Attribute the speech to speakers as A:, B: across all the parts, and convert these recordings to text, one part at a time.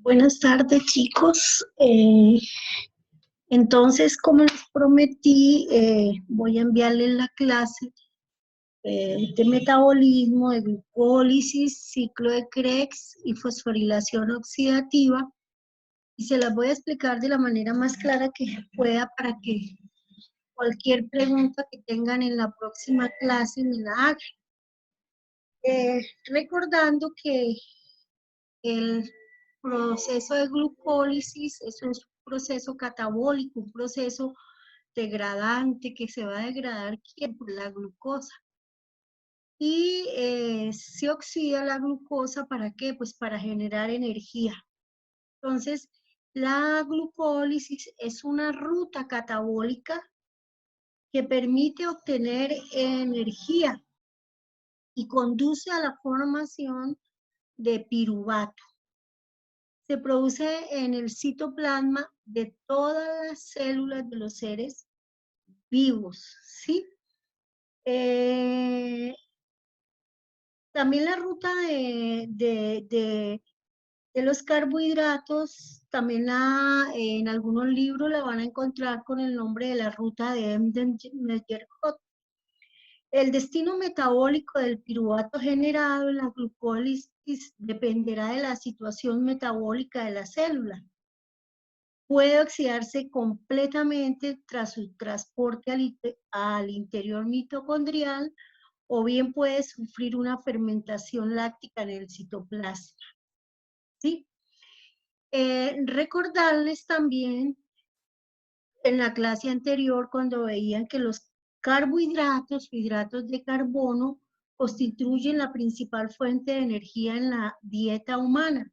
A: Buenas tardes, chicos. Entonces, como les prometí, voy a enviarles la clase de metabolismo, de glucólisis, ciclo de Krebs y fosforilación oxidativa. Y se las voy a explicar de la manera más clara que pueda para que cualquier pregunta que tengan en la próxima clase me la hagan. Recordando que el proceso de glucólisis es un proceso catabólico, un proceso degradante que se va a degradar por la glucosa. Y se oxida la glucosa, ¿para qué? Pues para generar energía. Entonces, la glucólisis es una ruta catabólica que permite obtener energía y conduce a la formación de piruvato. Se produce en el citoplasma de todas las células de los seres vivos, ¿sí? También la ruta de los carbohidratos, también en algunos libros la van a encontrar con el nombre de la ruta de Embden-Mesgeroth. El destino metabólico del piruvato generado en la glucólisis dependerá de la situación metabólica de la célula. Puede oxidarse completamente tras su transporte al interior mitocondrial o bien puede sufrir una fermentación láctica en el citoplasma. ¿Sí? Recordarles también en la clase anterior cuando veían que los carbohidratos, hidratos de carbono, constituyen la principal fuente de energía en la dieta humana.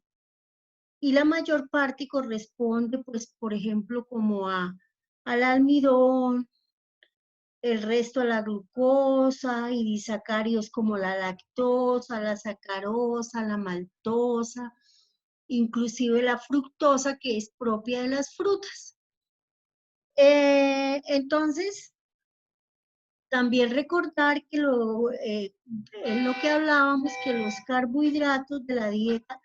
A: Y la mayor parte corresponde, pues, por ejemplo, como al almidón, el resto a la glucosa y disacáridos como la lactosa, la sacarosa, la maltosa, inclusive la fructosa que es propia de las frutas. Entonces, también recordar que es lo que hablábamos, que los carbohidratos de la dieta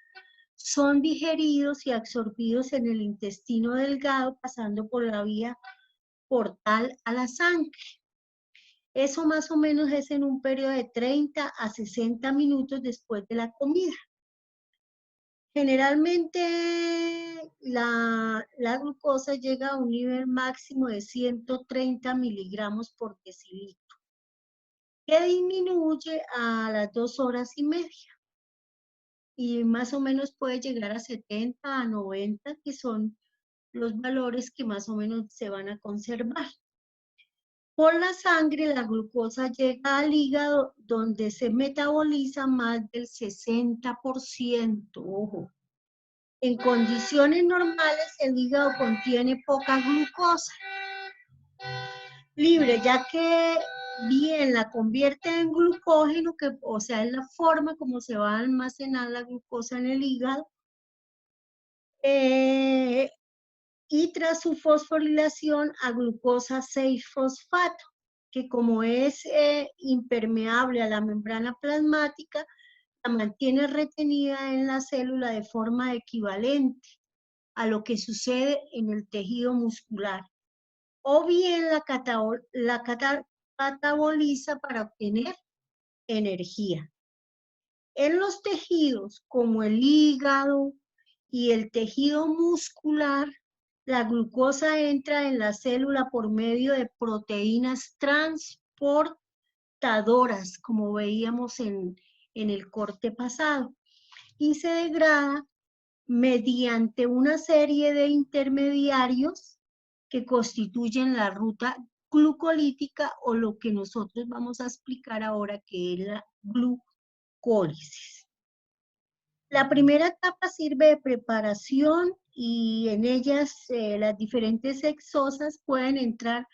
A: son digeridos y absorbidos en el intestino delgado, pasando por la vía portal a la sangre. Eso más o menos es en un periodo de 30 a 60 minutos después de la comida. Generalmente la glucosa llega a un nivel máximo de 130 miligramos por decilitro, que disminuye a las 2 horas y media. Y más o menos puede llegar a 70 a 90, que son los valores que más o menos se van a conservar. Por la sangre, la glucosa llega al hígado, donde se metaboliza más del 60%. Ojo. En condiciones normales, el hígado contiene poca glucosa libre, ya que bien la convierte en glucógeno, o sea, es la forma como se va a almacenar la glucosa en el hígado. Y tras su fosforilación a glucosa 6-fosfato, que como es impermeable a la membrana plasmática, la mantiene retenida en la célula de forma equivalente a lo que sucede en el tejido muscular. O bien la cataboliza para obtener energía. En los tejidos como el hígado y el tejido muscular, la glucosa entra en la célula por medio de proteínas transportadoras, como veíamos en el corte pasado, y se degrada mediante una serie de intermediarios que constituyen la ruta glucolítica o lo que nosotros vamos a explicar ahora que es la glucólisis. La primera etapa sirve de preparación y en ellas las diferentes hexosas pueden entrar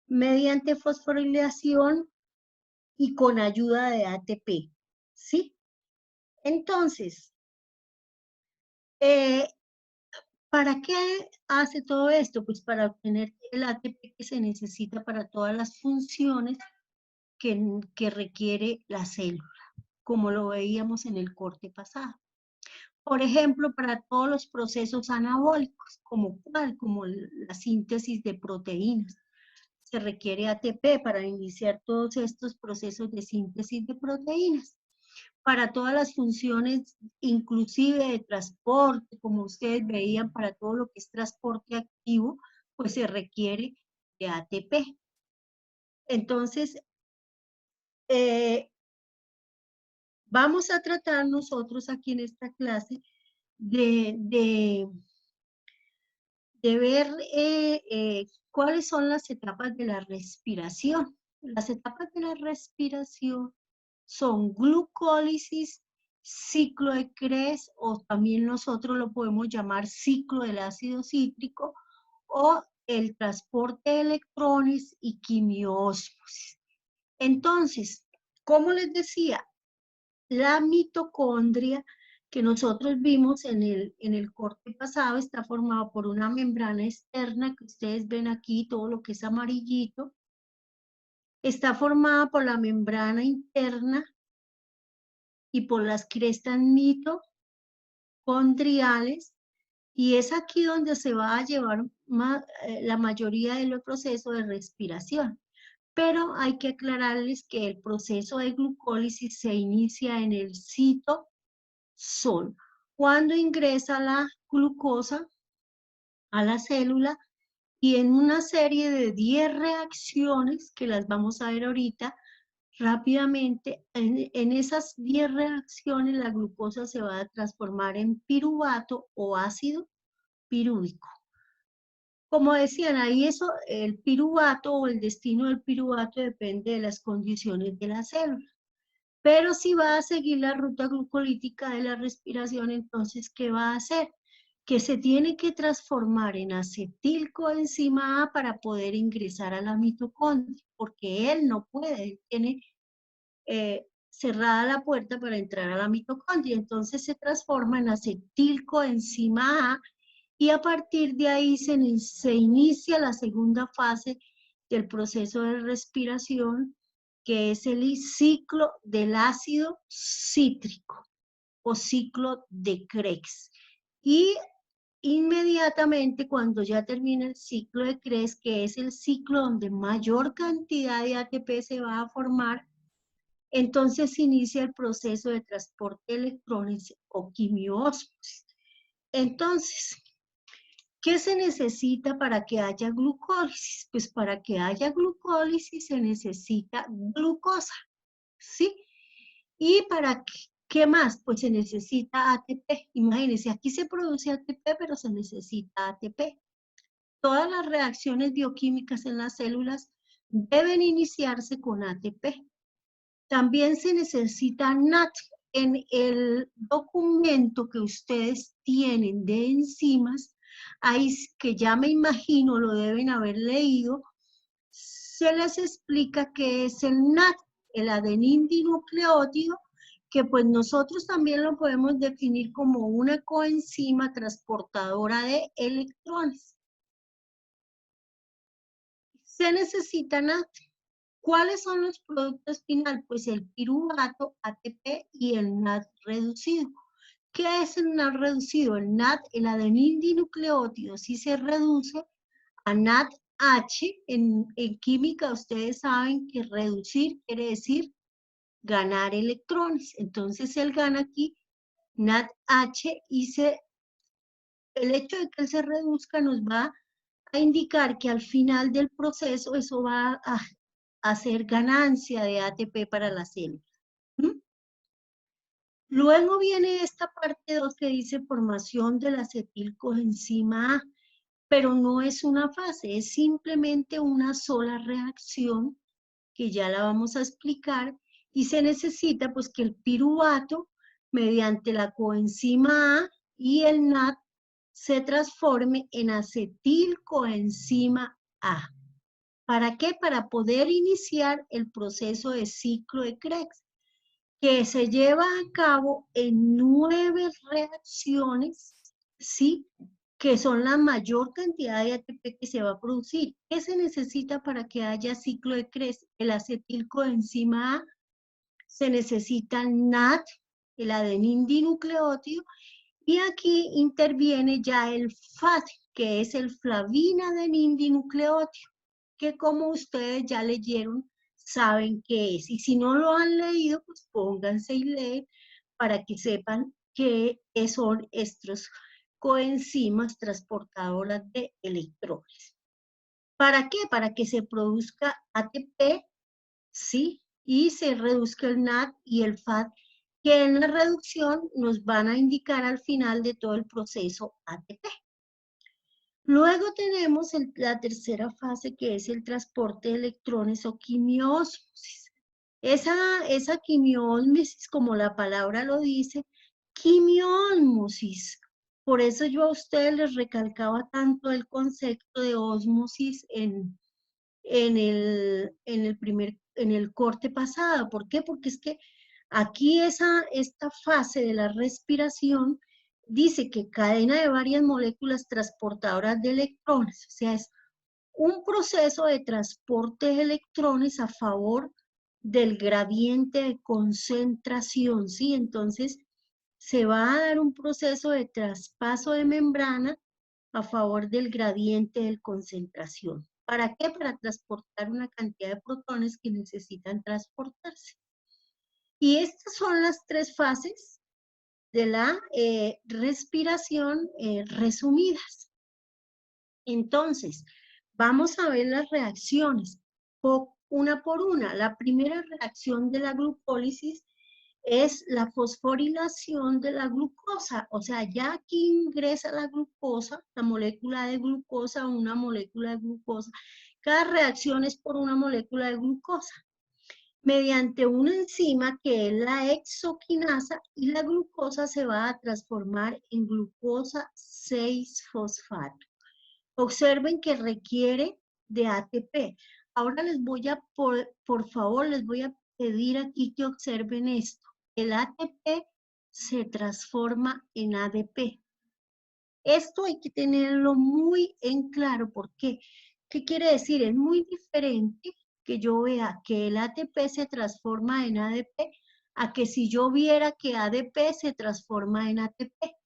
A: mediante fosforilación y con ayuda de ATP, ¿sí? Entonces, ¿para qué hace todo esto? Pues para obtener el ATP que se necesita para todas las funciones que requiere la célula, como lo veíamos en el corte pasado. Por ejemplo, para todos los procesos anabólicos, como la síntesis de proteínas. Se requiere ATP para iniciar todos estos procesos de síntesis de proteínas. Para todas las funciones, inclusive de transporte, como ustedes veían, para todo lo que es transporte activo, pues se requiere de ATP. Entonces, vamos a tratar nosotros aquí en esta clase de ver cuáles son las etapas de la respiración. Las etapas de la respiración son glucólisis, ciclo de Krebs, o también nosotros lo podemos llamar ciclo del ácido cítrico, o el transporte de electrones y quimiosmosis. Entonces, como les decía, la mitocondria que nosotros vimos en el corte pasado está formada por una membrana externa que ustedes ven aquí, todo lo que es amarillito. Está formada por la membrana interna y por las crestas mitocondriales, y es aquí donde se va a llevar la mayoría de los procesos de respiración. Pero hay que aclararles que el proceso de glucólisis se inicia en el citosol, cuando ingresa la glucosa a la célula, y en una serie de 10 reacciones, que las vamos a ver ahorita rápidamente, en esas 10 reacciones la glucosa se va a transformar en piruvato o ácido pirúvico. Como decían ahí, el piruvato o el destino del piruvato depende de las condiciones de la célula. Pero si va a seguir la ruta glucolítica de la respiración, entonces, ¿qué va a hacer? Que se tiene que transformar en acetilcoenzima A para poder ingresar a la mitocondria, porque él no puede, tiene cerrada la puerta para entrar a la mitocondria. Entonces se transforma en acetilcoenzima A, y a partir de ahí se inicia la segunda fase del proceso de respiración, que es el ciclo del ácido cítrico o ciclo de Krebs. Y inmediatamente cuando ya termina el ciclo de Krebs, que es el ciclo donde mayor cantidad de ATP se va a formar, entonces inicia el proceso de transporte de electrones o quimiosmosis. Entonces, ¿qué se necesita para que haya glucólisis? Pues para que haya glucólisis se necesita glucosa, ¿sí? ¿Y para qué más? Pues se necesita ATP. Imagínense, aquí se produce ATP, pero se necesita ATP. Todas las reacciones bioquímicas en las células deben iniciarse con ATP. También se necesita NAT. En el documento que ustedes tienen de enzimas, ahí que ya me imagino lo deben haber leído, se les explica qué es el NAT, el adenín dinucleótido, que pues nosotros también lo podemos definir como una coenzima transportadora de electrones. Se necesita NAT. ¿Cuáles son los productos finales? Pues el piruvato, ATP y el NAT reducido. ¿Qué es el NAT reducido? El NAT, el adenín dinucleótido, si se reduce a NADH. En química ustedes saben que reducir quiere decir ganar electrones. Entonces él gana aquí NADH, y el hecho de que él se reduzca nos va a indicar que al final del proceso eso va a hacer ganancia de ATP para la célula. Luego viene esta parte 2 que dice formación de la acetilcoenzima A, pero no es una fase, es simplemente una sola reacción que ya la vamos a explicar, y se necesita pues que el piruvato mediante la coenzima A y el NAT se transforme en acetilcoenzima A. ¿Para qué? Para poder iniciar el proceso de ciclo de Krebs, que se lleva a cabo en 9 reacciones, ¿sí? Que son la mayor cantidad de ATP que se va a producir. ¿Qué se necesita para que haya ciclo de Krebs? El acetilcoenzima A, se necesita el NAT, el adenín dinucleótido, Y aquí interviene ya el FAD, que es el flavina-denindinonucleótido, que como ustedes ya leyeron, saben qué es. Y si no lo han leído, pues pónganse y leen para que sepan qué son estos coenzimas transportadoras de electrones. ¿Para qué? Para que se produzca ATP, ¿sí? Y se reduzca el NAD y el FAD, que en la reducción nos van a indicar al final de todo el proceso ATP. Luego tenemos la tercera fase, que es el transporte de electrones o quimiósmosis. Esa quimiósmosis, como la palabra lo dice, quimiósmosis. Por eso yo a ustedes les recalcaba tanto el concepto de ósmosis en el corte pasado. ¿Por qué? Porque es que aquí esta fase de la respiración dice que cadena de varias moléculas transportadoras de electrones, o sea, es un proceso de transporte de electrones a favor del gradiente de concentración, ¿sí? Entonces, se va a dar un proceso de traspaso de membrana a favor del gradiente de concentración. ¿Para qué? Para transportar una cantidad de protones que necesitan transportarse. Y estas son las tres fases de la respiración resumidas. Entonces, vamos a ver las reacciones una por una. La primera reacción de la glucólisis es la fosforilación de la glucosa, o sea, ya aquí ingresa la glucosa, la molécula de glucosa, una molécula de glucosa. Cada reacción es por una molécula de glucosa, mediante una enzima que es la hexoquinasa, y la glucosa se va a transformar en glucosa 6-fosfato. Observen que requiere de ATP. Ahora les voy a, por favor, les voy a pedir aquí que observen esto. El ATP se transforma en ADP. Esto hay que tenerlo muy en claro. ¿Por qué? ¿Qué quiere decir? Es muy diferente que yo vea que el ATP se transforma en ADP a que si yo viera que ADP se transforma en ATP.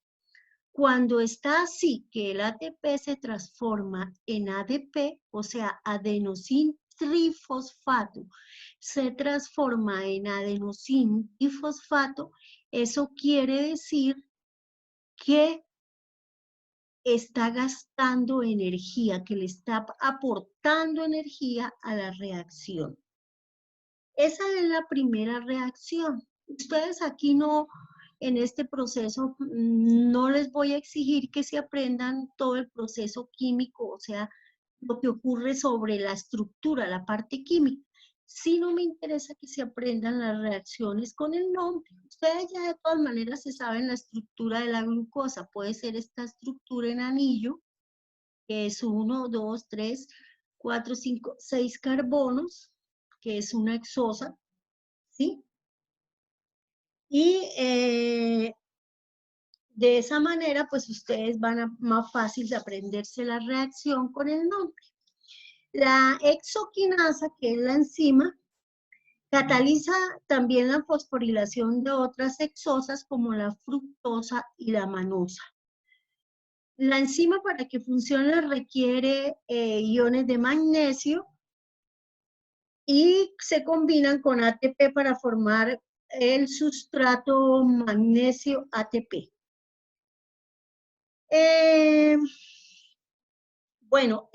A: Cuando está así, que el ATP se transforma en ADP, o sea, adenosín trifosfato, se transforma en adenosín difosfato, eso quiere decir que está gastando energía, que le está aportando energía a la reacción. Esa es la primera reacción. Ustedes aquí no, en este proceso, no les voy a exigir que se aprendan todo el proceso químico, o sea, lo que ocurre sobre la estructura, la parte química. Sí, no me interesa que se aprendan las reacciones con el nombre. Ustedes ya de todas maneras se saben la estructura de la glucosa. Puede ser esta estructura en anillo, que es 1, 2, 3, 4, 5, 6 carbonos, que es una hexosa, ¿sí? Y de esa manera, pues ustedes van a más fácil de aprenderse la reacción con el nombre. La hexoquinasa, que es la enzima, cataliza también la fosforilación de otras hexosas como la fructosa y la manosa. La enzima, para que funcione, requiere iones de magnesio y se combinan con ATP para formar el sustrato magnesio ATP. Bueno,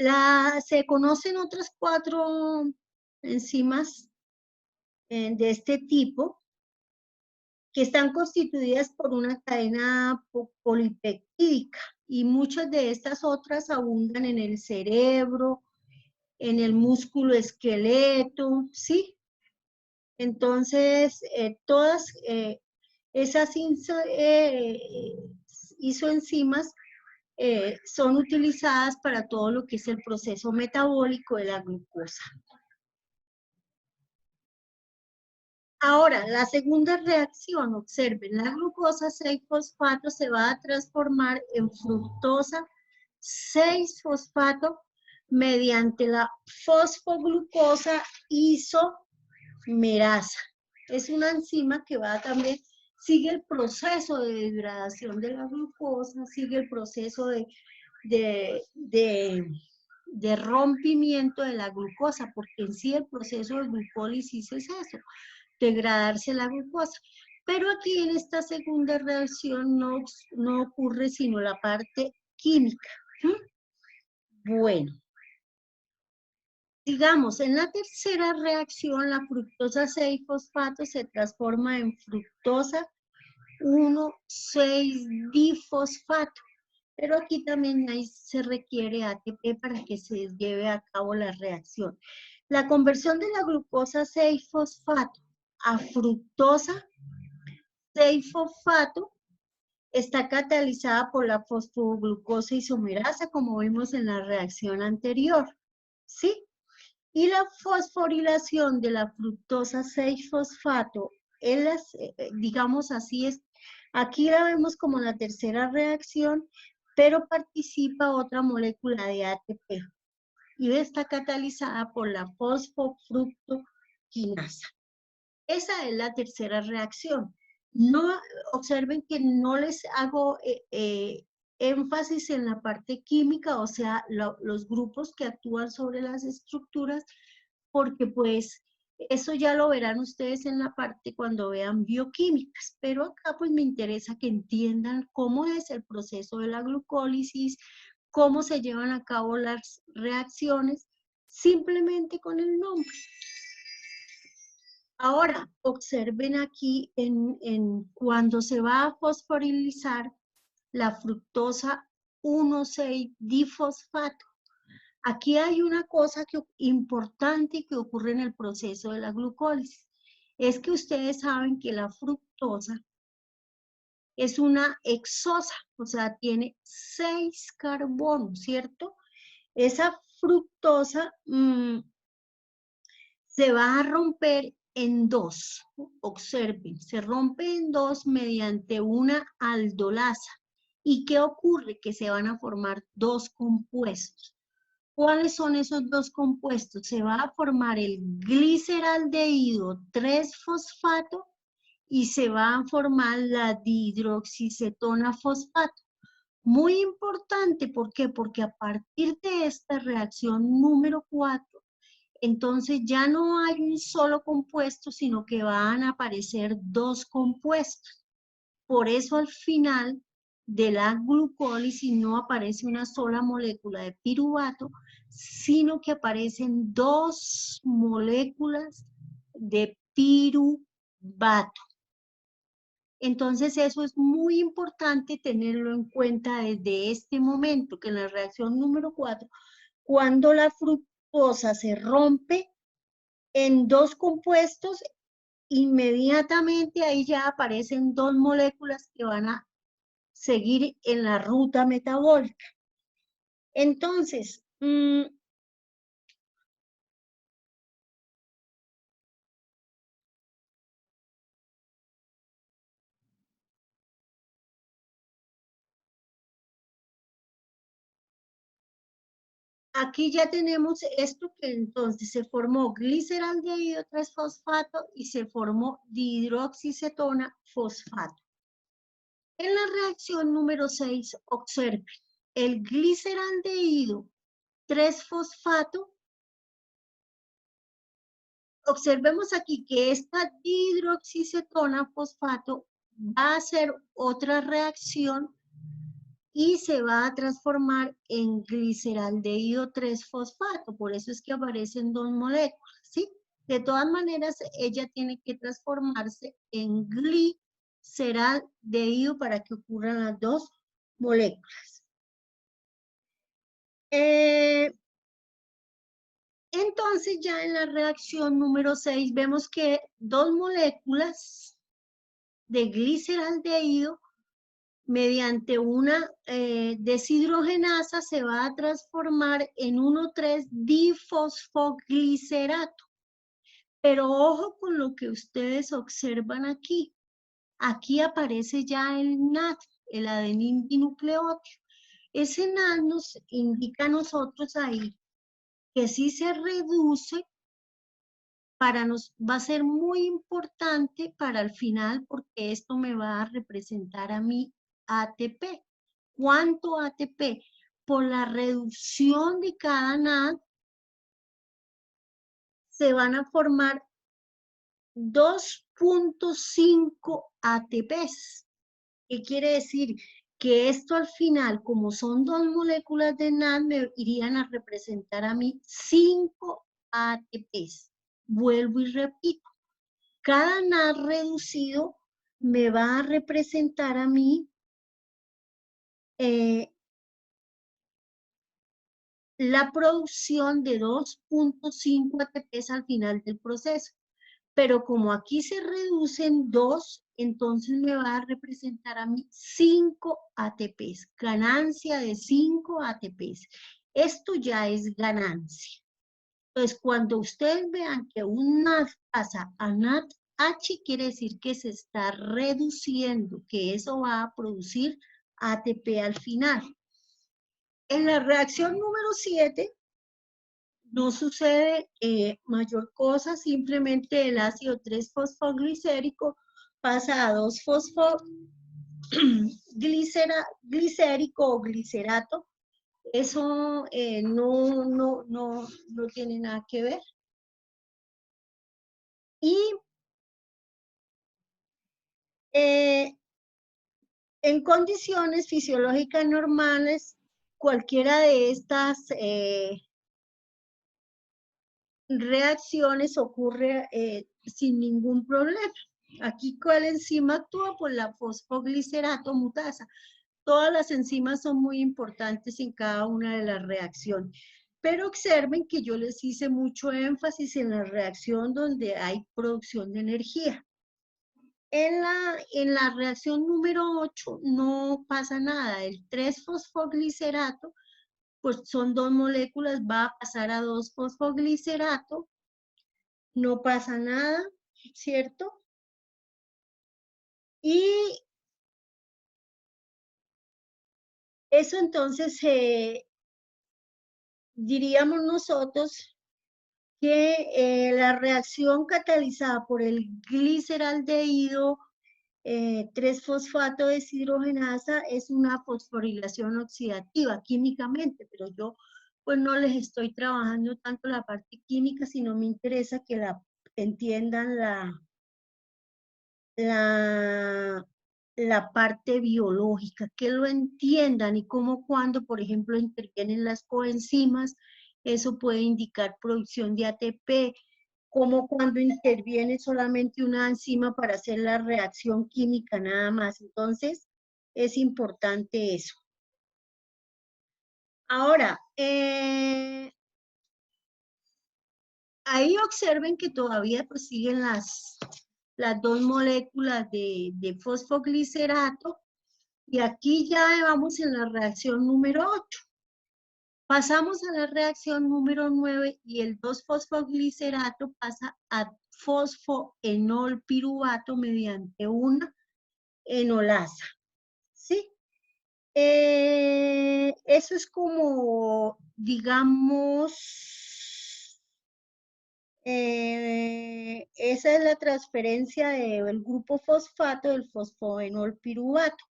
A: se conocen otras 4 enzimas de este tipo que están constituidas por una cadena polipeptídica, y muchas de estas otras abundan en el cerebro, en el músculo esqueleto, ¿sí? Entonces, todas esas isoenzimas son utilizadas para todo lo que es el proceso metabólico de la glucosa. Ahora, la segunda reacción, observen, la glucosa 6-fosfato se va a transformar en fructosa 6-fosfato mediante la fosfoglucosa isomerasa. Es una enzima que va también, sigue el proceso de degradación de la glucosa, sigue el proceso de, de rompimiento de la glucosa, porque en sí el proceso de glucólisis es eso, degradarse la glucosa. Pero aquí en esta segunda reacción no ocurre sino la parte química. Bueno, digamos, en la tercera reacción, la fructosa 6-fosfato se transforma en fructosa 1,6-difosfato. Pero aquí también se requiere ATP para que se lleve a cabo la reacción. La conversión de la glucosa 6-fosfato a fructosa 6-fosfato está catalizada por la fosfoglucosa isomerasa, como vimos en la reacción anterior, ¿sí? Y la fosforilación de la fructosa 6-fosfato, digamos así, aquí la vemos como la tercera reacción, pero participa otra molécula de ATP y está catalizada por la fosfofructoquinasa. Esa es la tercera reacción. No, observen que no les hago énfasis en la parte química, o sea, los grupos que actúan sobre las estructuras, porque pues eso ya lo verán ustedes en la parte cuando vean bioquímicas, pero acá pues me interesa que entiendan cómo es el proceso de la glucólisis, cómo se llevan a cabo las reacciones, simplemente con el nombre. Ahora, observen aquí cuando se va a fosforilizar la fructosa 1,6-difosfato. Aquí hay una cosa importante que ocurre en el proceso de la glucólisis. Es que ustedes saben que la fructosa es una hexosa, o sea, tiene 6 carbonos, ¿cierto? Esa fructosa se va a romper en dos. Observen, se rompe en dos mediante una aldolasa. ¿Y qué ocurre? Que se van a formar dos compuestos. ¿Cuáles son esos dos compuestos? Se va a formar el gliceraldehído 3-fosfato y se va a formar la dihidroxicetona fosfato. Muy importante, ¿por qué? Porque a partir de esta reacción número 4, entonces ya no hay un solo compuesto, sino que van a aparecer dos compuestos. Por eso al final de la glucólisis no aparece una sola molécula de piruvato, sino que aparecen dos moléculas de piruvato. Entonces eso es muy importante tenerlo en cuenta desde este momento, que en la reacción número 4, cuando la fructosa se rompe en dos compuestos, inmediatamente ahí ya aparecen dos moléculas que van a seguir en la ruta metabólica. Entonces, aquí ya tenemos esto que entonces se formó gliceraldehído 3-fosfato y se formó dihidroxicetona fosfato. En la reacción número 6, observen, el gliceraldehído 3-fosfato, observemos aquí que esta dihidroxicetona fosfato va a hacer otra reacción y se va a transformar en gliceraldehído 3-fosfato, por eso es que aparecen dos moléculas, ¿sí? De todas maneras, ella tiene que transformarse en gliceraldehído para que ocurran las dos moléculas. Entonces ya en la reacción número 6 vemos que dos moléculas de gliceraldehído mediante una deshidrogenasa se va a transformar en 1,3-difosfoglicerato. Pero ojo con lo que ustedes observan aquí. Aquí aparece ya el NAD, el adenín dinucleótido. Ese NAD nos indica a nosotros ahí que si se reduce va a ser muy importante para el final porque esto me va a representar a mi ATP. ¿Cuánto ATP? Por la reducción de cada NAD se van a formar 2.5 ATPs. ¿Qué quiere decir? Que esto al final, como son dos moléculas de NAD, me irían a representar a mí 5 ATPs. Vuelvo y repito, cada NAD reducido me va a representar a mí la producción de 2.5 ATPs al final del proceso. Pero como aquí se reducen 2, entonces me va a representar a mí 5 ATPs, ganancia de 5 ATPs. Esto ya es ganancia. Entonces, cuando ustedes vean que un NAD pasa a NADH, quiere decir que se está reduciendo, que eso va a producir ATP al final. En la reacción número 7, no sucede mayor cosa, simplemente el ácido 3-fosfoglicérico pasa a 2-fosfoglicérico o glicerato. Eso no tiene nada que ver. Y en condiciones fisiológicas normales, cualquiera de estas reacciones ocurre sin ningún problema. Aquí, ¿cuál enzima actúa? Pues la fosfoglicerato mutasa. Todas las enzimas son muy importantes en cada una de las reacciones. Pero observen que yo les hice mucho énfasis en la reacción donde hay producción de energía. En la reacción número 8 no pasa nada. El 3-fosfoglicerato, pues son dos moléculas, va a pasar a 2-fosfoglicerato. No pasa nada, ¿cierto? Y eso entonces diríamos nosotros que la reacción catalizada por el gliceraldehído 3-fosfato deshidrogenasa es una fosforilación oxidativa químicamente, pero yo pues no les estoy trabajando tanto la parte química, sino me interesa que entiendan la parte biológica, que lo entiendan y cómo cuando, por ejemplo, intervienen las coenzimas, eso puede indicar producción de ATP, como cuando interviene solamente una enzima para hacer la reacción química nada más. Entonces, es importante eso. Ahora, ahí observen que todavía pues, siguen las dos moléculas de fosfoglicerato y aquí ya vamos en la reacción número 8. Pasamos a la reacción número 9 y el 2-fosfoglicerato pasa a fosfoenolpiruvato mediante una enolasa. ¿Sí? Eso es como, digamos, esa es la transferencia del grupo fosfato del fosfoenolpiruvato.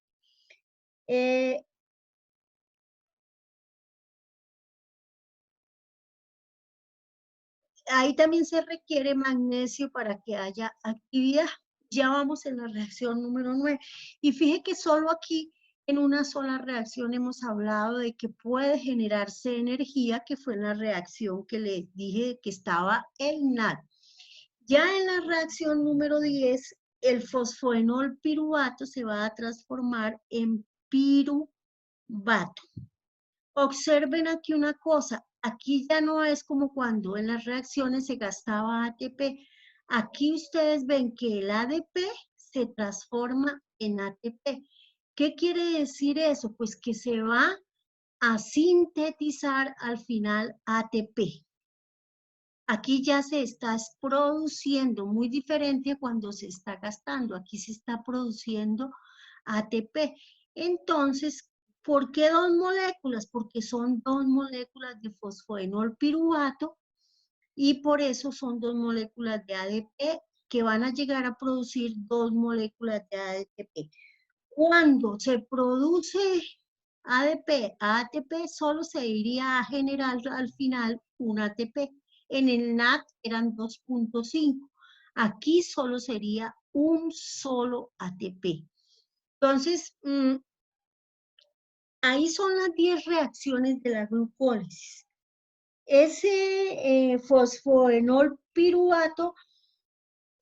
A: Ahí también se requiere magnesio para que haya actividad. Ya vamos en la reacción número 9. Y fíjate que solo aquí, en una sola reacción, hemos hablado de que puede generarse energía, que fue en la reacción que les dije que estaba el NAD. Ya en la reacción número 10, el fosfoenol piruvato se va a transformar en piruvato. Observen aquí una cosa, aquí ya no es como cuando en las reacciones se gastaba ATP. Aquí ustedes ven que el ADP se transforma en ATP. ¿Qué quiere decir eso? Pues que se va a sintetizar al final ATP. Aquí ya se está produciendo, muy diferente a cuando se está gastando. Aquí se está produciendo ATP. Entonces, ¿por qué dos moléculas? Porque son dos moléculas de fosfoenol piruvato y por eso son 2 moléculas de ADP que van a llegar a producir 2 moléculas de ATP. Cuando se produce ADP a ATP, solo se iría a generar al final un ATP. En el NAT eran 2.5. Aquí solo sería un solo ATP. Entonces, ahí son las 10 reacciones de la glucólisis. Ese fosfoenol piruvato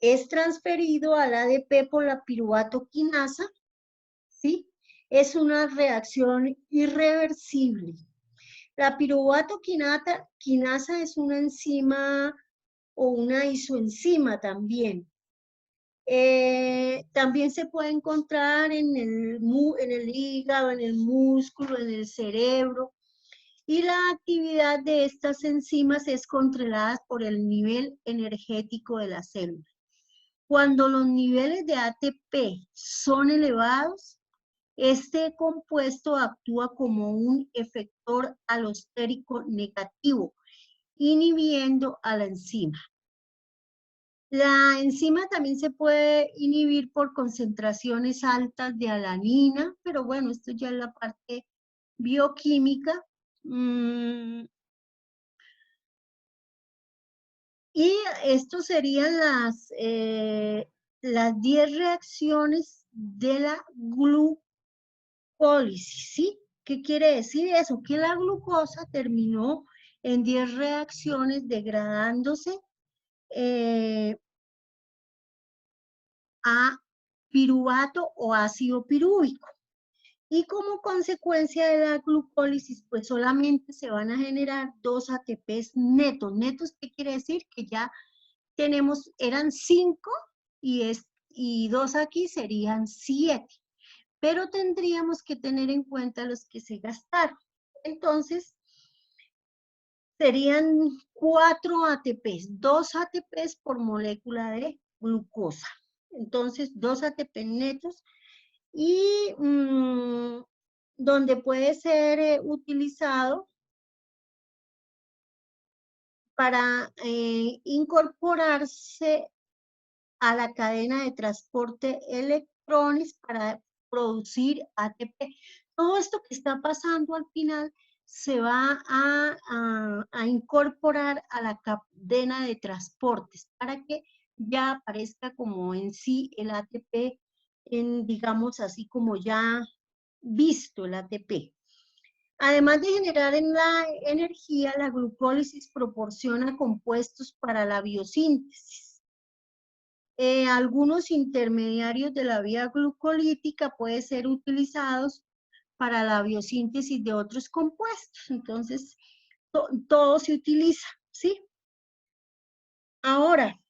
A: es transferido al ADP por la piruvato quinasa, ¿sí? Es una reacción irreversible. La piruvato quinasa es una enzima o una isoenzima también. También se puede encontrar en el hígado, en el músculo, en el cerebro. Y la actividad de estas enzimas es controlada por el nivel energético de la célula. Cuando los niveles de ATP son elevados, este compuesto actúa como un efector alostérico negativo, inhibiendo a la enzima. La enzima también se puede inhibir por concentraciones altas de alanina, pero bueno, esto ya es la parte bioquímica. Y esto serían las 10 reacciones de la glucólisis, ¿sí? ¿Qué quiere decir eso? Que la glucosa terminó en 10 reacciones degradándose a piruvato o ácido pirúvico. Y como consecuencia de la glucólisis, pues solamente se van a generar 2 ATPs netos. ¿Netos qué quiere decir? Que ya tenemos, eran 5 y 2 aquí serían 7. Pero tendríamos que tener en cuenta los que se gastaron. Entonces, serían 4 ATPs, 2 ATPs por molécula de glucosa. Entonces, 2 ATP netos y donde puede ser utilizado para incorporarse a la cadena de transporte electrones para producir ATP. Todo esto que está pasando al final se va a incorporar a la cadena de transportes para que ya aparezca como en sí el ATP, digamos así como ya visto el ATP. Además de generar en la energía, la glucólisis proporciona compuestos para la biosíntesis. Algunos intermediarios de la vía glucolítica pueden ser utilizados para la biosíntesis de otros compuestos. Entonces, todo se utiliza, ¿sí? Ahora,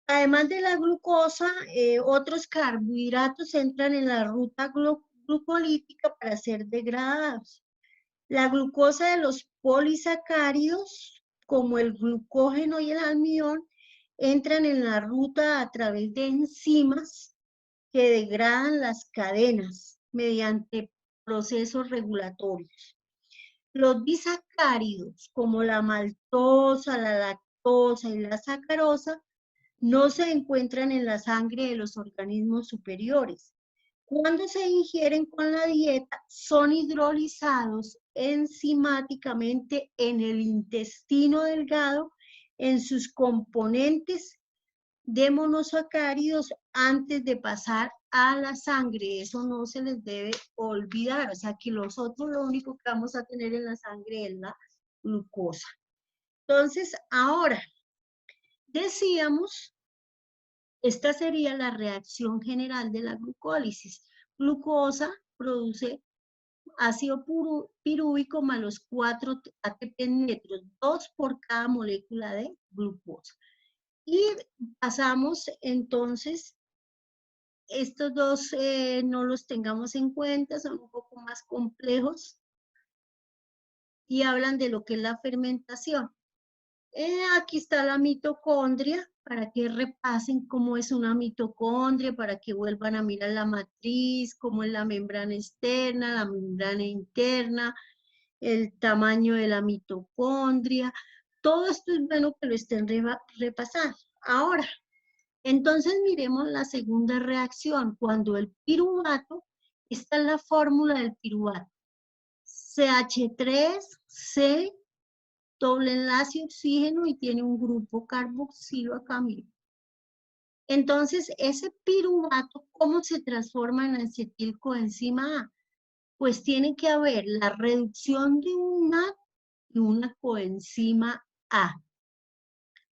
A: además de la glucosa, otros carbohidratos entran en la ruta glucolítica para ser degradados. La glucosa de los polisacáridos, como el glucógeno y el almidón, entran en la ruta a través de enzimas que degradan las cadenas mediante procesos regulatorios. Los disacáridos, como la maltosa, la lactosa y la sacarosa, no se encuentran en la sangre de los organismos superiores. Cuando se ingieren con la dieta, son hidrolizados enzimáticamente en el intestino delgado en sus componentes de monosacáridos antes de pasar a la sangre. Eso no se les debe olvidar. O sea, que nosotros lo único que vamos a tener en la sangre es la glucosa. Entonces, ahora, decíamos, esta sería la reacción general de la glucólisis. Glucosa produce ácido pirúvico más los 4 ATP netos, 2 por cada molécula de glucosa. Y pasamos entonces, estos dos no los tengamos en cuenta, son un poco más complejos y hablan de lo que es la fermentación. Aquí está la mitocondria, para que repasen cómo es una mitocondria, para que vuelvan a mirar la matriz, cómo es la membrana externa, la membrana interna, el tamaño de la mitocondria. Todo esto es bueno que lo estén repasando. Ahora, entonces miremos la segunda reacción. Cuando el piruvato, esta es la fórmula del piruvato. CH3C, doble enlace oxígeno y tiene un grupo carboxilo acá, miren. Entonces, ese piruvato, ¿cómo se transforma en acetilcoenzima A? Pues tiene que haber la reducción de un NAD y una coenzima A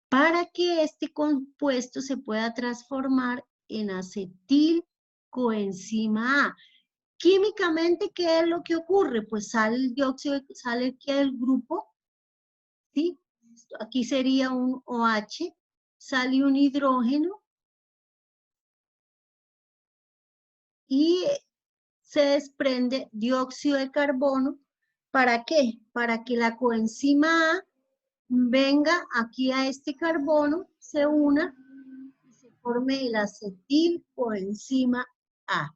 A: para que este compuesto se pueda transformar en acetilcoenzima A. Químicamente, ¿qué es lo que ocurre? Pues sale el dióxido, sale aquí el grupo, ¿sí? Aquí sería un OH, sale un hidrógeno y se desprende dióxido de carbono. ¿Para qué? Para que la coenzima A venga aquí a este carbono, se una y se forme el acetilcoenzima A.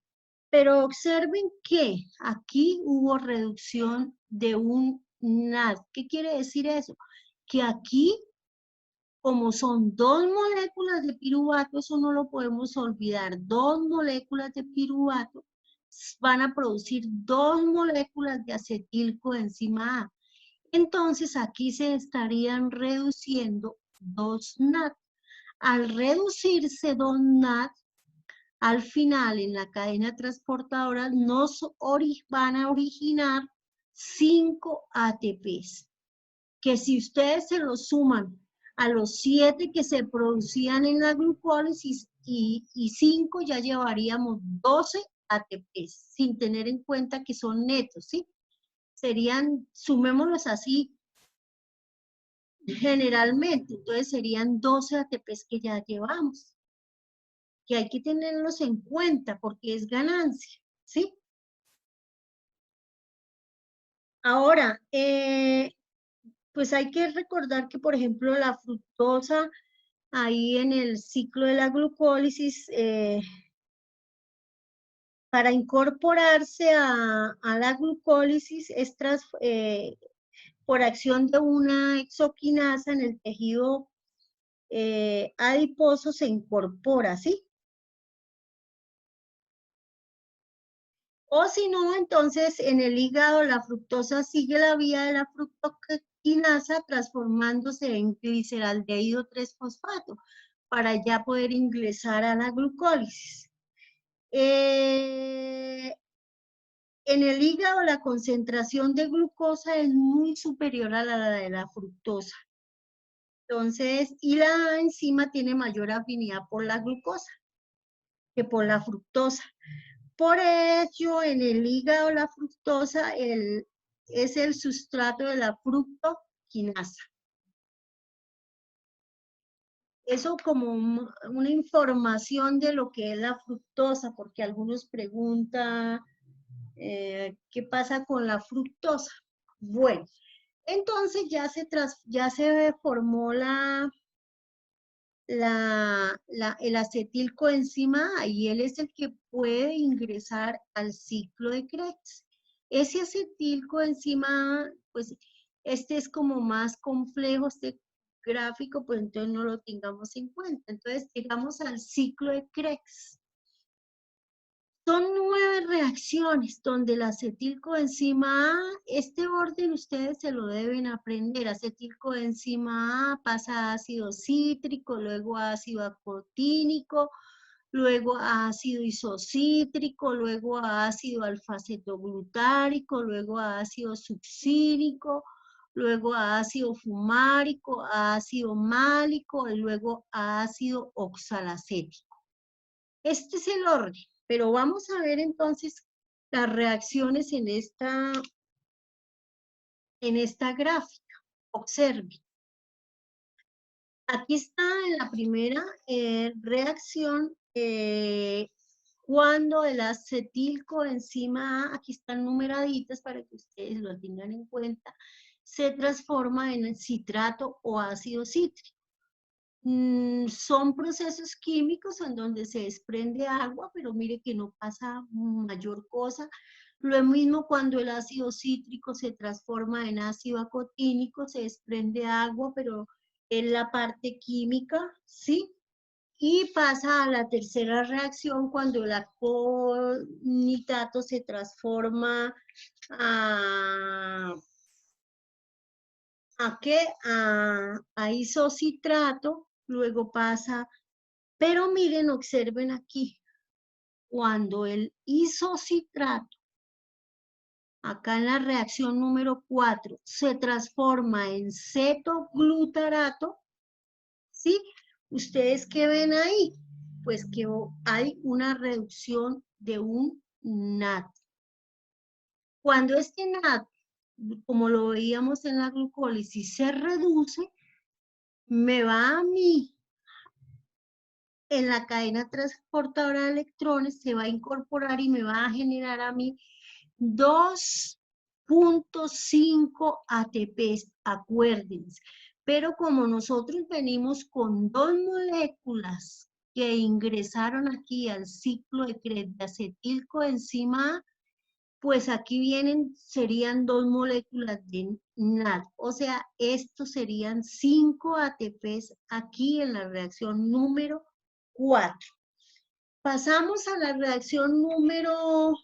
A: Pero observen que aquí hubo reducción de un NAD. ¿Qué quiere decir eso? Que aquí, como son dos moléculas de piruvato, eso no lo podemos olvidar, dos moléculas de piruvato van a producir dos moléculas de acetilcoenzima A. Entonces aquí se estarían reduciendo dos NAD. Al reducirse dos NAD, al final en la cadena transportadora nos van a originar 5 ATPs, que si ustedes se los suman a los 7 que se producían en la glucólisis y 5 ya llevaríamos 12 ATPs, sin tener en cuenta que son netos, ¿sí? Serían, sumémoslos así, generalmente, entonces serían 12 ATPs que ya llevamos, que hay que tenerlos en cuenta porque es ganancia, ¿sí? Ahora, pues hay que recordar que, por ejemplo, la fructosa, ahí en el ciclo de la glucólisis, para incorporarse a la glucólisis es por acción de una exoquinasa en el tejido adiposo se incorpora, ¿sí? O si no, entonces en el hígado la fructosa sigue la vía de la fructoquinasa transformándose en gliceraldehído 3-fosfato para ya poder ingresar a la glucólisis. En el hígado la concentración de glucosa es muy superior a la de la fructosa. Entonces, y la enzima tiene mayor afinidad por la glucosa que por la fructosa. Por ello, en el hígado la fructosa es el sustrato de la fructoquinasa. Eso como una información de lo que es la fructosa, porque algunos preguntan qué pasa con la fructosa. Bueno, entonces ya se formó el acetilcoenzima y él es el que puede ingresar al ciclo de Krebs. Ese acetilcoenzima, pues este es como más complejo, este gráfico, pues entonces no lo tengamos en cuenta. Entonces llegamos al ciclo de Krebs. Son 9 reacciones donde el acetilcoenzima A, este orden ustedes se lo deben aprender. Acetilcoenzima A pasa a ácido cítrico, luego a ácido acotínico, luego a ácido isocítrico, luego a ácido alfa-cetoglutárico, luego a ácido succínico, luego a ácido fumárico, a ácido málico y luego a ácido oxalacético. Este es el orden, pero vamos a ver entonces las reacciones en esta gráfica. Observen. Aquí está en la primera reacción cuando el acetilcoenzima A, aquí están numeraditas para que ustedes lo tengan en cuenta, se transforma en citrato o ácido cítrico. Son procesos químicos en donde se desprende agua, pero mire que no pasa mayor cosa. Lo mismo cuando el ácido cítrico se transforma en ácido acotínico, se desprende agua, pero es la parte química, ¿sí? Y pasa a la tercera reacción cuando el alcohol-nitrato se transforma ¿a qué? A isocitrato, luego pasa, pero miren, observen aquí, cuando el isocitrato, acá en la reacción número 4, se transforma en cetoglutarato, ¿sí? ¿Ustedes qué ven ahí? Pues que hay una reducción de un NAD. Cuando este NAD, como lo veíamos en la glucólisis, se reduce, me va a mí, en la cadena transportadora de electrones, se va a incorporar y me va a generar a mí 2.5 ATPs, acuérdense. Pero como nosotros venimos con dos moléculas que ingresaron aquí al ciclo de Krebs de acetilcoenzima A, pues aquí vienen, serían dos moléculas de NAD. O sea, estos serían 5 ATPs aquí en la reacción número 4. Pasamos a la reacción número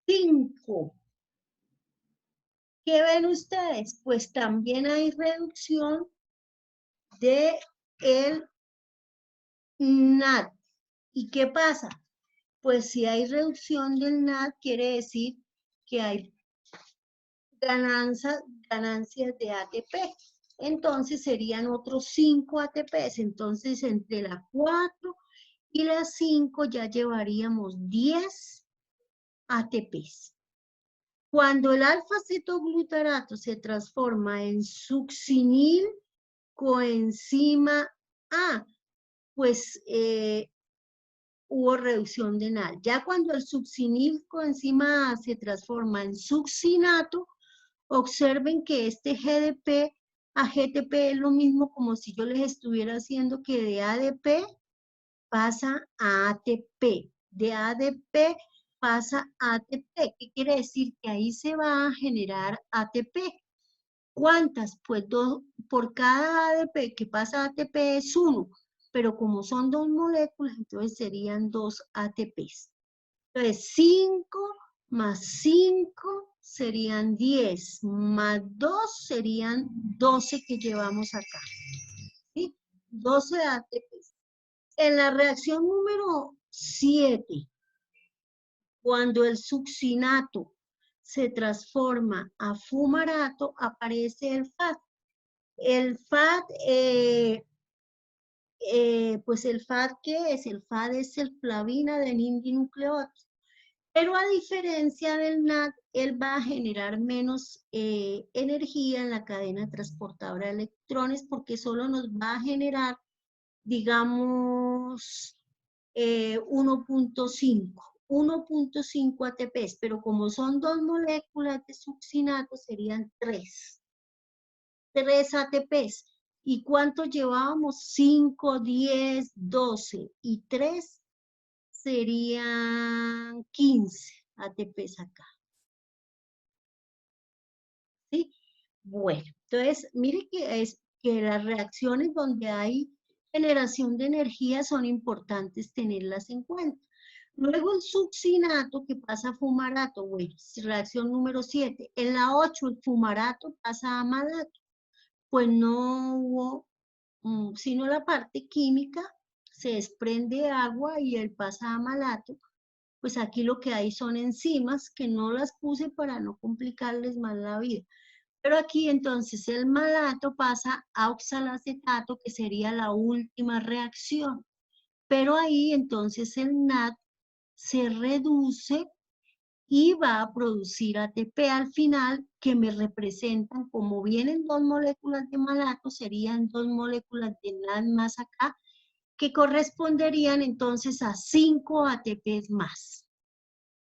A: 5. ¿Qué ven ustedes? Pues también hay reducción de el NAD. ¿Y qué pasa? Pues si hay reducción del NAD, quiere decir que hay ganancias de ATP. Entonces serían otros 5 ATPs. Entonces entre la 4 y la 5 ya llevaríamos 10 ATPs. Cuando el alfa-cetoglutarato se transforma en succinil coenzima A, pues hubo reducción de NAD. Ya cuando el succinil coenzima A se transforma en succinato, observen que este GDP a GTP es lo mismo como si yo les estuviera haciendo que de ADP pasa a ATP. De ADP pasa a ATP. ¿Qué quiere decir? Que ahí se va a generar ATP. ¿Cuántas? Pues dos, por cada ADP que pasa a ATP es 1, pero como son dos moléculas, entonces serían 2 ATPs. Entonces 5 más 5 serían 10, más 2 serían 12 que llevamos acá. ¿Sí? 12 ATPs. En la reacción número 7, cuando el succinato se transforma a fumarato, aparece el FAD. El FAD, pues el FAD, ¿qué es? El FAD es el flavina de nucleótido. Pero a diferencia del NAD, él va a generar menos energía en la cadena transportadora de electrones porque solo nos va a generar, digamos, 1.5 ATPs, pero como son dos moléculas de succinato, serían 3 ATPs. ¿Y cuántos llevábamos? 5, 10, 12 y 3 serían 15 ATPs acá. ¿Sí? Bueno, entonces, mire que las reacciones donde hay generación de energía son importantes tenerlas en cuenta. Luego el succinato que pasa a fumarato, bueno, reacción número 7. En la 8 el fumarato pasa a malato. Pues no hubo, sino la parte química, se desprende agua y él pasa a malato. Pues aquí lo que hay son enzimas que no las puse para no complicarles más la vida. Pero aquí entonces el malato pasa a oxalacetato, que sería la última reacción. Pero ahí entonces el NAD se reduce y va a producir ATP al final, que me representan, como vienen dos moléculas de malato, serían dos moléculas de NAD más acá, que corresponderían entonces a 5 ATPs más.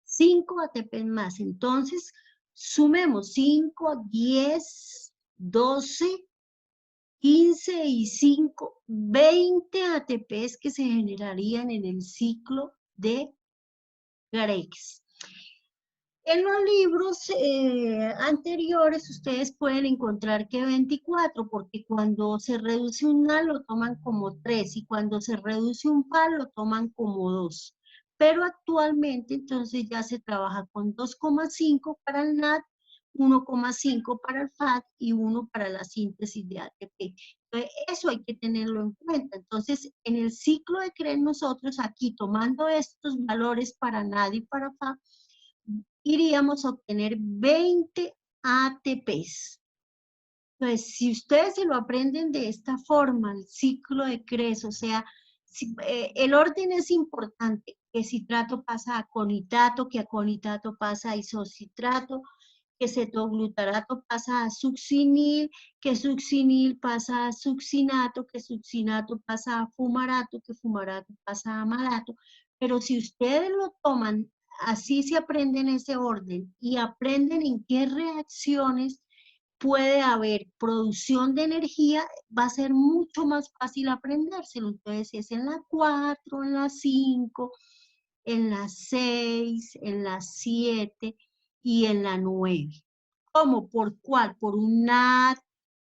A: 5 ATPs más. Entonces, sumemos 5, 10, 12, 15 y 5, 20 ATPs que se generarían en el ciclo de Krebs. En los libros anteriores ustedes pueden encontrar que 24, porque cuando se reduce un NaD lo toman como 3 y cuando se reduce un PaD lo toman como 2. Pero actualmente entonces ya se trabaja con 2,5 para el NaD, 1,5 para el FAD y 1 para la síntesis de ATP. Entonces, eso hay que tenerlo en cuenta. Entonces, en el ciclo de Krebs nosotros aquí tomando estos valores para NaD y para FAD, iríamos a obtener 20 ATPs. Entonces, si ustedes se lo aprenden de esta forma, el ciclo de Krebs, o sea, el orden es importante, que citrato pasa a conitato, que a conitato pasa a isocitrato, que cetoglutarato pasa a succinil, que succinil pasa a succinato, que succinato pasa a fumarato, que fumarato pasa a malato. Pero si ustedes lo toman, así se aprenden ese orden y aprenden en qué reacciones puede haber producción de energía, va a ser mucho más fácil aprendérselo. Entonces es en la 4, en la 5, en la 6, en la 7 y en la 9. ¿Cómo? ¿Por cuál? Por un NaD,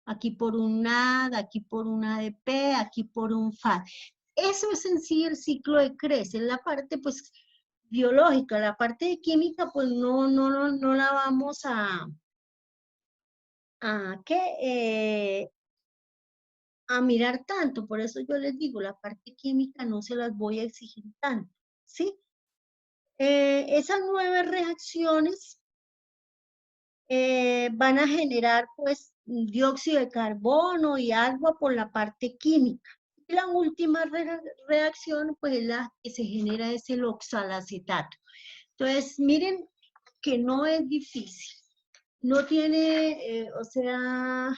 A: aquí por un NaD, aquí por un ADP, aquí por un FAD. Eso es en sí el ciclo de Krebs, en la parte pues biológica, la parte de química pues no la vamos a mirar tanto, por eso yo les digo, la parte química no se las voy a exigir tanto, ¿sí? Esas 9 reacciones van a generar pues dióxido de carbono y agua por la parte química. Y la última reacción pues es la que se genera es el oxalacetato. Entonces miren que no es difícil, no tiene, o sea,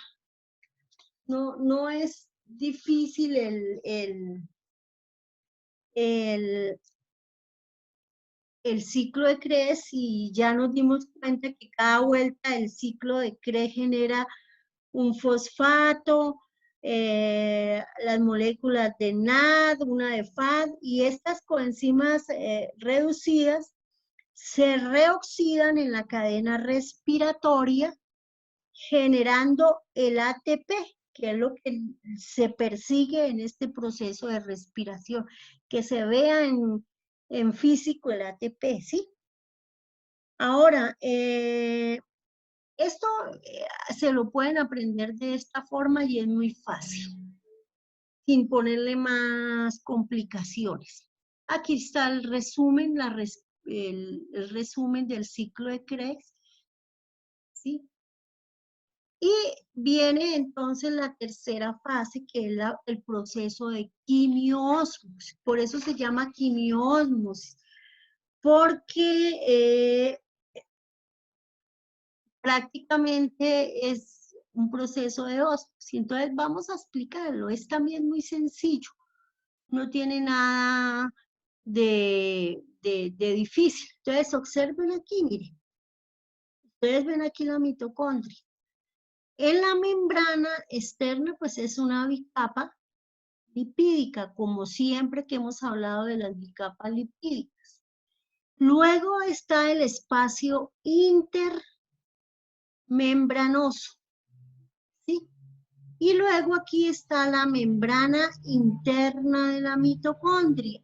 A: no es difícil el ciclo de Krebs y ya nos dimos cuenta que cada vuelta del ciclo de Krebs genera un fosfato, las moléculas de NAD, una de FAD, y estas coenzimas reducidas se reoxidan en la cadena respiratoria generando el ATP, que es lo que se persigue en este proceso de respiración, que se vea en físico el ATP, ¿sí? Ahora, esto se lo pueden aprender de esta forma y es muy fácil, sin ponerle más complicaciones. Aquí está el resumen, el resumen del ciclo de Krebs, ¿sí? Y viene entonces la tercera fase, que es el proceso de quimiosmosis. Por eso se llama quimiosmosis, porque prácticamente es un proceso de ósmosis. Entonces vamos a explicarlo. Es también muy sencillo. No tiene nada de difícil. Entonces observen aquí, miren. Ustedes ven aquí la mitocondria. En la membrana externa, pues es una bicapa lipídica, como siempre que hemos hablado de las bicapas lipídicas. Luego está el espacio intermembranoso, ¿sí? Y luego aquí está la membrana interna de la mitocondria.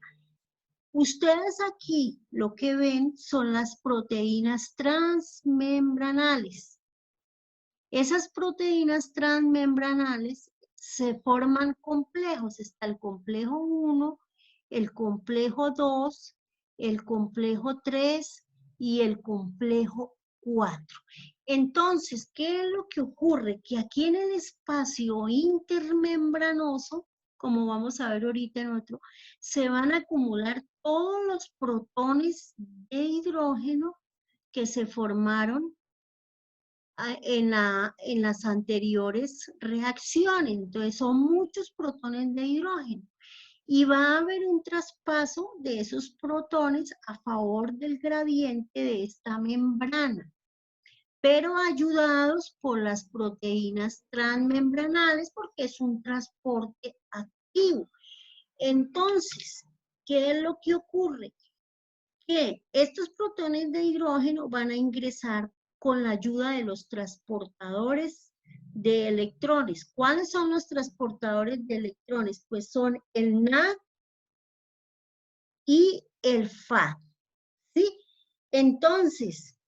A: Ustedes aquí lo que ven son las proteínas transmembranales. Esas proteínas transmembranales se forman complejos. Está el complejo 1, el complejo 2, el complejo 3 y el complejo 4. Entonces, ¿qué es lo que ocurre? Que aquí en el espacio intermembranoso, como vamos a ver ahorita en otro, se van a acumular todos los protones de hidrógeno que se formaron en las anteriores reacciones. Entonces son muchos protones de hidrógeno y va a haber un traspaso de esos protones a favor del gradiente de esta membrana, pero ayudados por las proteínas transmembranales porque es un transporte activo. Entonces, ¿qué es lo que ocurre? que estos protones de hidrógeno van a ingresar con la ayuda de los transportadores de electrones. ¿Cuáles son los transportadores de electrones? Pues son el NAD y el FAD, ¿sí? Entonces,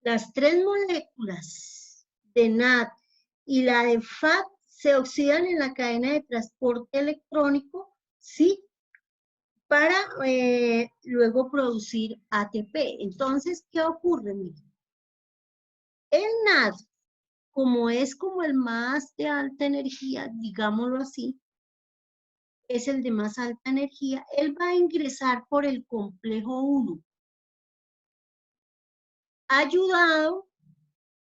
A: las tres moléculas de NAD y la de FAD se oxidan en la cadena de transporte electrónico, ¿sí? Para luego producir ATP. Entonces, ¿qué ocurre? Miren, el NAD, como es como el más de alta energía, digámoslo así, es el de más alta energía, él va a ingresar por el complejo 1, ayudado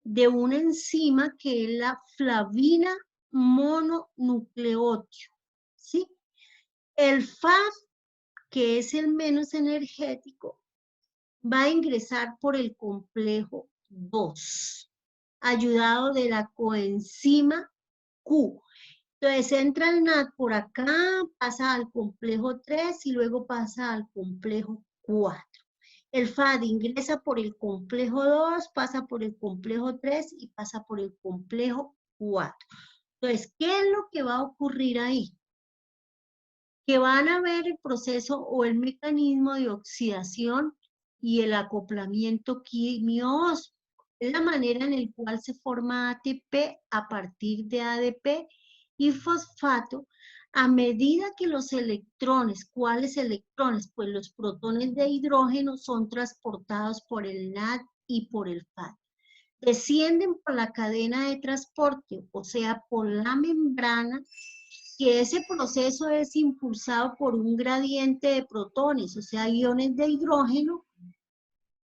A: de una enzima que es la flavina mononucleótido, ¿sí? El FAD, que es el menos energético, va a ingresar por el complejo 2, ayudado de la coenzima Q. Entonces entra el NAD por acá, pasa al complejo 3 y luego pasa al complejo 4. El FAD ingresa por el complejo 2, pasa por el complejo 3 y pasa por el complejo 4. Entonces, ¿qué es lo que va a ocurrir ahí? Que van a ver el proceso o el mecanismo de oxidación y el acoplamiento quimiosmo. Es la manera en la cual se forma ATP a partir de ADP y fosfato a medida que los electrones, ¿cuáles electrones? Pues los protones de hidrógeno son transportados por el NAD y por el FAD. Descienden por la cadena de transporte, o sea, por la membrana, que ese proceso es impulsado por un gradiente de protones, o sea, iones de hidrógeno,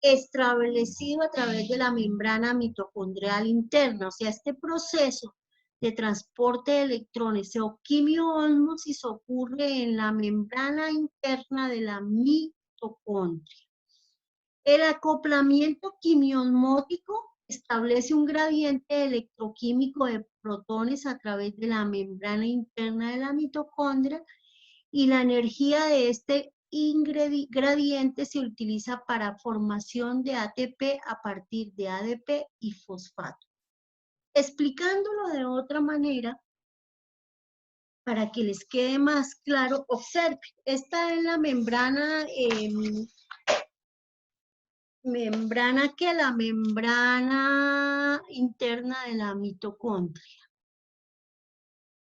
A: establecido a través de la membrana mitocondrial interna. O sea, este proceso de transporte de electrones o quimioósmosis ocurre en la membrana interna de la mitocondria. El acoplamiento quimiosmótico establece un gradiente electroquímico de protones a través de la membrana interna de la mitocondria y la energía de este gradiente se utiliza para formación de ATP a partir de ADP y fosfato. Explicándolo de otra manera, para que les quede más claro, observen, esta es la membrana la membrana interna de la mitocondria.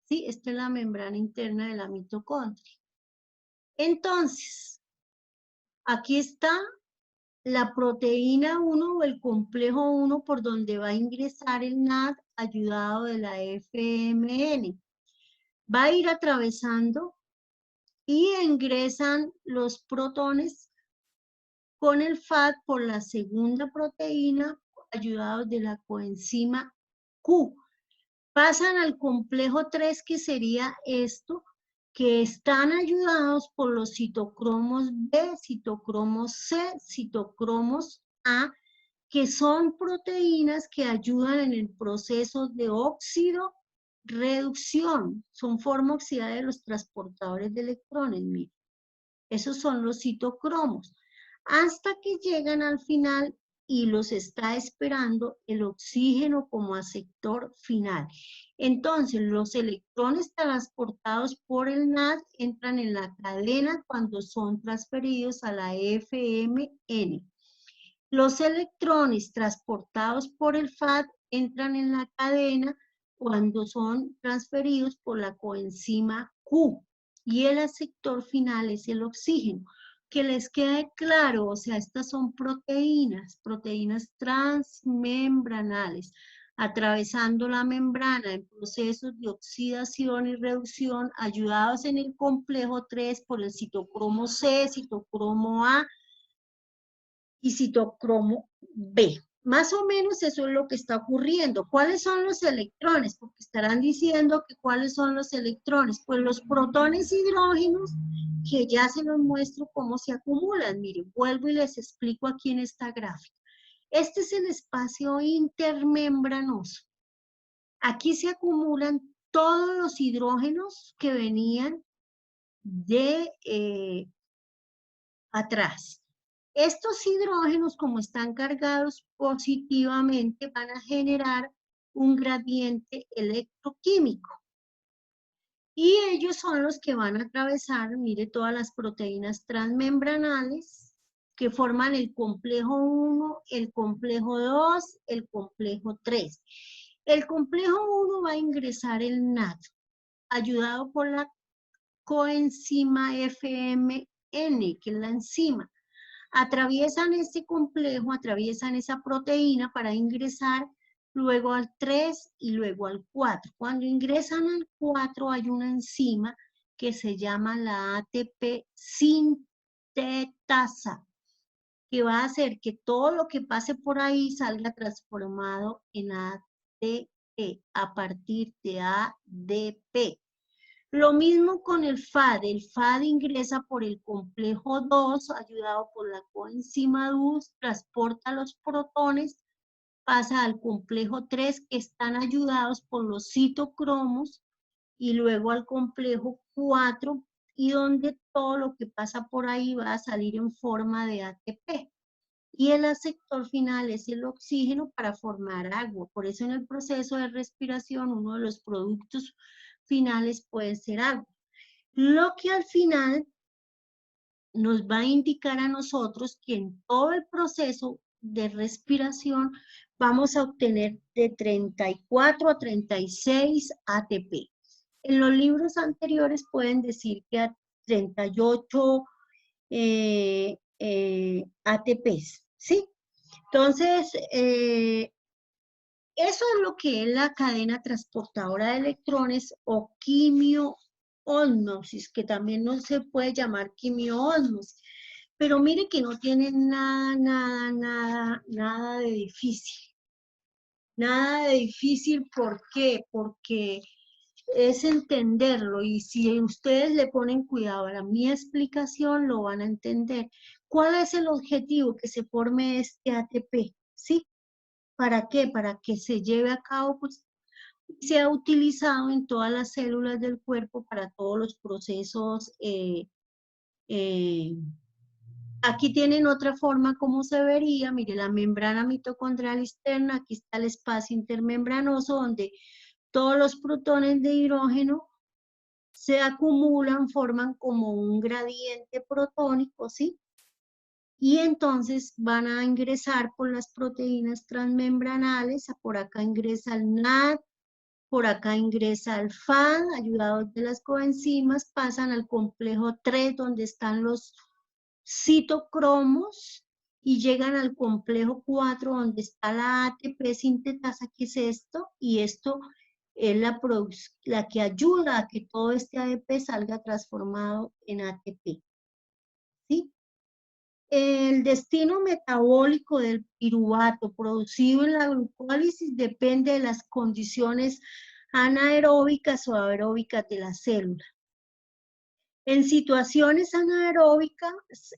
A: ¿Sí? Esta es la membrana interna de la mitocondria. Entonces, aquí está la proteína 1 o el complejo 1 por donde va a ingresar el NAD ayudado de la FMN. Va a ir atravesando y ingresan los protones con el FAD por la segunda proteína ayudados de la coenzima Q. Pasan al complejo 3, que sería esto, que están ayudados por los citocromos B, citocromos C, citocromos A, que son proteínas que ayudan en el proceso de óxido reducción. Son forma oxidada de los transportadores de electrones, miren. Esos son los citocromos. Hasta que llegan al final y los está esperando el oxígeno como aceptor final. Entonces, los electrones transportados por el NAD entran en la cadena cuando son transferidos a la FMN. Los electrones transportados por el FAD entran en la cadena cuando son transferidos por la coenzima Q. Y el aceptor final es el oxígeno. Que les quede claro, o sea, estas son proteínas transmembranales, atravesando la membrana en procesos de oxidación y reducción, ayudados en el complejo 3 por el citocromo C, citocromo A y citocromo B. Más o menos eso es lo que está ocurriendo. ¿Cuáles son los electrones? Porque estarán diciendo que ¿cuáles son los electrones? Pues los protones hidrógenos, que ya se los muestro cómo se acumulan. Miren, vuelvo y les explico aquí en esta gráfica. Este es el espacio intermembranoso. Aquí se acumulan todos los hidrógenos que venían de atrás. Estos hidrógenos, como están cargados positivamente, van a generar un gradiente electroquímico. Y ellos son los que van a atravesar, mire, todas las proteínas transmembranales que forman el complejo 1, el complejo 2, el complejo 3. El complejo 1 va a ingresar el NAD, ayudado por la coenzima FMN, que es la enzima. Atraviesan este complejo, atraviesan esa proteína para ingresar luego al 3 y luego al 4. Cuando ingresan al 4 hay una enzima que se llama la ATP sintetasa, que va a hacer que todo lo que pase por ahí salga transformado en ATP a partir de ADP. Lo mismo con el FAD. El FAD ingresa por el complejo 2, ayudado por la coenzima 2, transporta los protones, pasa al complejo 3, que están ayudados por los citocromos, y luego al complejo 4, y donde todo lo que pasa por ahí va a salir en forma de ATP. Y el aceptor final es el oxígeno para formar agua. Por eso en el proceso de respiración uno de los productos finales puede ser agua. Lo que al final nos va a indicar a nosotros que en todo el proceso de respiración vamos a obtener de 34 a 36 ATP. En los libros anteriores pueden decir que a 38 ATPs, ¿sí? Entonces, eso es lo que es la cadena transportadora de electrones o quimioósmosis, que también no se puede llamar quimioósmosis. Pero mire que no tiene nada de difícil. Nada de difícil, ¿por qué? Porque es entenderlo, y si ustedes le ponen cuidado a mi explicación, lo van a entender. ¿Cuál es el objetivo? Que se forme este ATP, ¿sí? ¿Para qué? Para que se lleve a cabo, pues, se ha utilizado en todas las células del cuerpo para todos los procesos. Aquí tienen otra forma como se vería, mire, la membrana mitocondrial externa, aquí está el espacio intermembranoso donde todos los protones de hidrógeno se acumulan, forman como un gradiente protónico, ¿sí? Y entonces van a ingresar por las proteínas transmembranales, por acá ingresa el NAD, por acá ingresa el FAD, ayudados de las coenzimas, pasan al complejo 3, donde están los citocromos, y llegan al complejo 4, donde está la ATP sintetasa, que es esto, y esto es la que ayuda a que todo este ADP salga transformado en ATP, ¿sí? El destino metabólico del piruvato producido en la glucólisis depende de las condiciones anaeróbicas o aeróbicas de la célula. En situaciones anaeróbicas,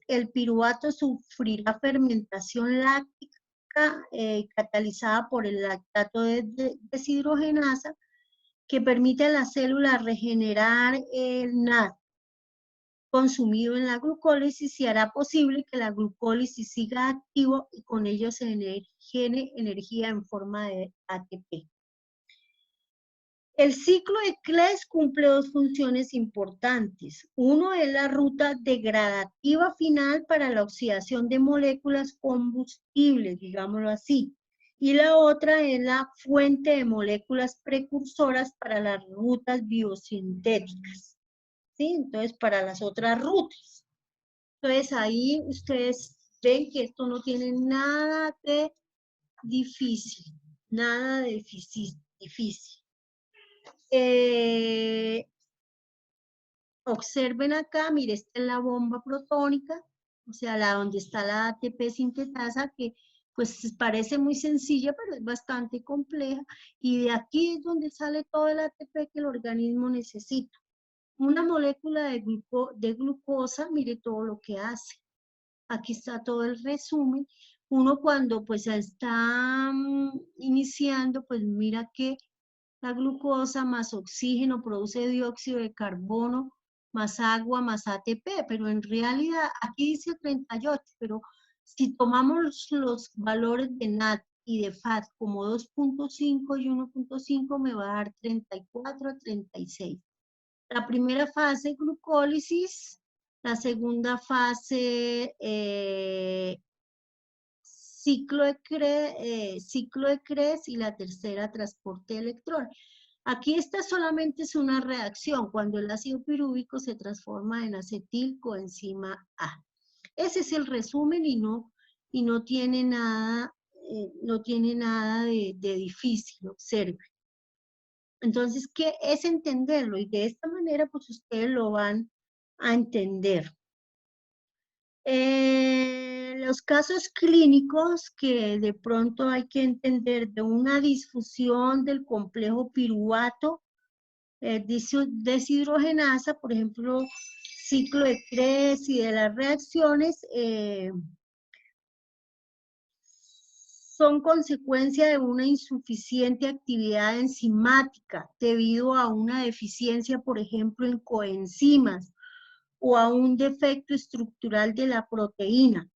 A: el piruvato sufrirá fermentación láctica catalizada por el lactato de deshidrogenasa, que permite a la célula regenerar el NAD consumido en la glucólisis, y hará posible que la glucólisis siga activo y con ello se genere energía en forma de ATP. El ciclo de Claeys cumple dos funciones importantes. Uno es la ruta degradativa final para la oxidación de moléculas combustibles, digámoslo así. Y la otra es la fuente de moléculas precursoras para las rutas biosintéticas, ¿sí? Entonces, para las otras rutas. Entonces, ahí ustedes ven que esto no tiene nada de difícil, nada de difícil. Observen acá, mire, esta es la bomba protónica, o sea, donde está la ATP sintetasa, que pues parece muy sencilla, pero es bastante compleja, y de aquí es donde sale todo el ATP que el organismo necesita. Una molécula de glucosa, mire todo lo que hace. Aquí está todo el resumen. Uno cuando pues está iniciando, pues mira que la glucosa más oxígeno produce dióxido de carbono, más agua, más ATP, pero en realidad aquí dice 38, pero Si tomamos los valores de NAT y de FAT como 2.5 y 1.5, me va a dar 34 a 36. La primera fase, glucólisis. La segunda fase, ciclo de Krebs, y la tercera, transporte de electrones. Aquí esta solamente es una reacción cuando el ácido pirúvico se transforma en acetilcoenzima A. Ese es el resumen y no tiene nada, de difícil, observe. Entonces, ¿qué es entenderlo? Y de esta manera, pues ustedes lo van a entender. Los casos clínicos que de pronto hay que entender de una disfunción del complejo piruvato deshidrogenasa, por ejemplo, ciclo de Krebs y de las reacciones, son consecuencia de una insuficiente actividad enzimática debido a una deficiencia, por ejemplo, en coenzimas o a un defecto estructural de la proteína.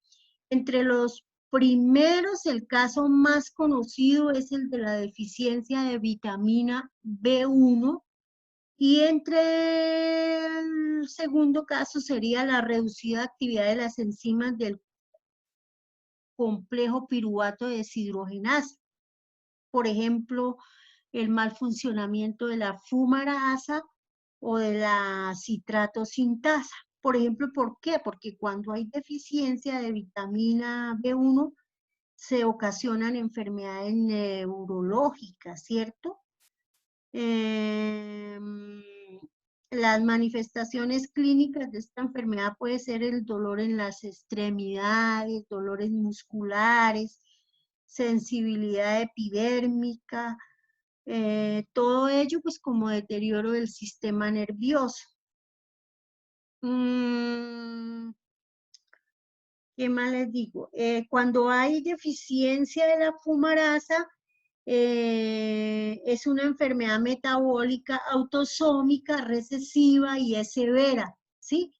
A: Entre los primeros, el caso más conocido es el de la deficiencia de vitamina B1, y entre el segundo caso sería la reducida actividad de las enzimas del complejo piruvato deshidrogenasa. Por ejemplo, el mal funcionamiento de la fumarasa o de la citrato sintasa. Por ejemplo, ¿por qué? Porque cuando hay deficiencia de vitamina B1, se ocasionan enfermedades neurológicas, ¿cierto? Las manifestaciones clínicas de esta enfermedad puede ser el dolor en las extremidades, dolores musculares, sensibilidad epidérmica, todo ello pues como deterioro del sistema nervioso. ¿Qué más les digo? Cuando hay deficiencia de la fumarasa, es una enfermedad metabólica autosómica, recesiva y es severa, ¿sí?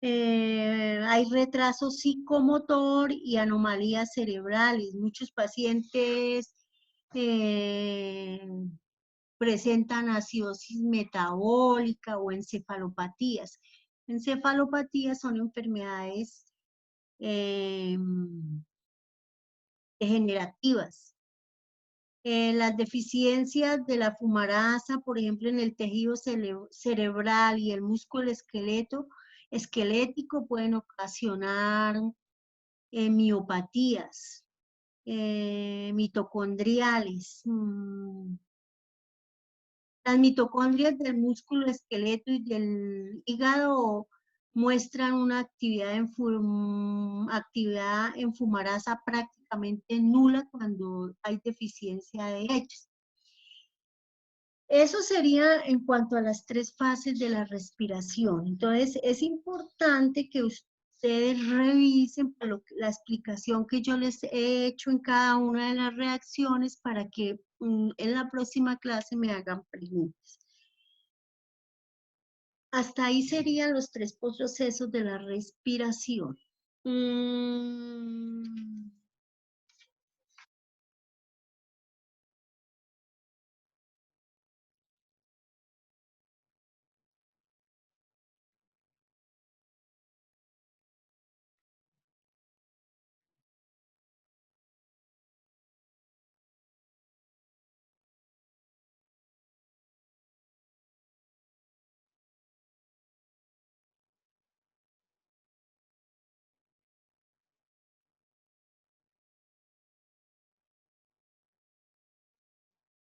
A: Hay retraso psicomotor y anomalías cerebrales. Muchos pacientes presentan acidosis metabólica o encefalopatías. Encefalopatías son enfermedades degenerativas. Las deficiencias de la fumarasa, por ejemplo, en el tejido cerebral y el músculo esquelético pueden ocasionar miopatías mitocondriales. Las mitocondrias del músculo esqueleto y del hígado muestran una actividad en fumarasa prácticamente nula cuando hay deficiencia de ellas. Eso sería en cuanto a las 3 fases de la respiración. Entonces, es importante que ustedes revisen la explicación que yo les he hecho en cada una de las reacciones para que en la próxima clase me hagan preguntas. Hasta ahí serían los 3 procesos de la respiración.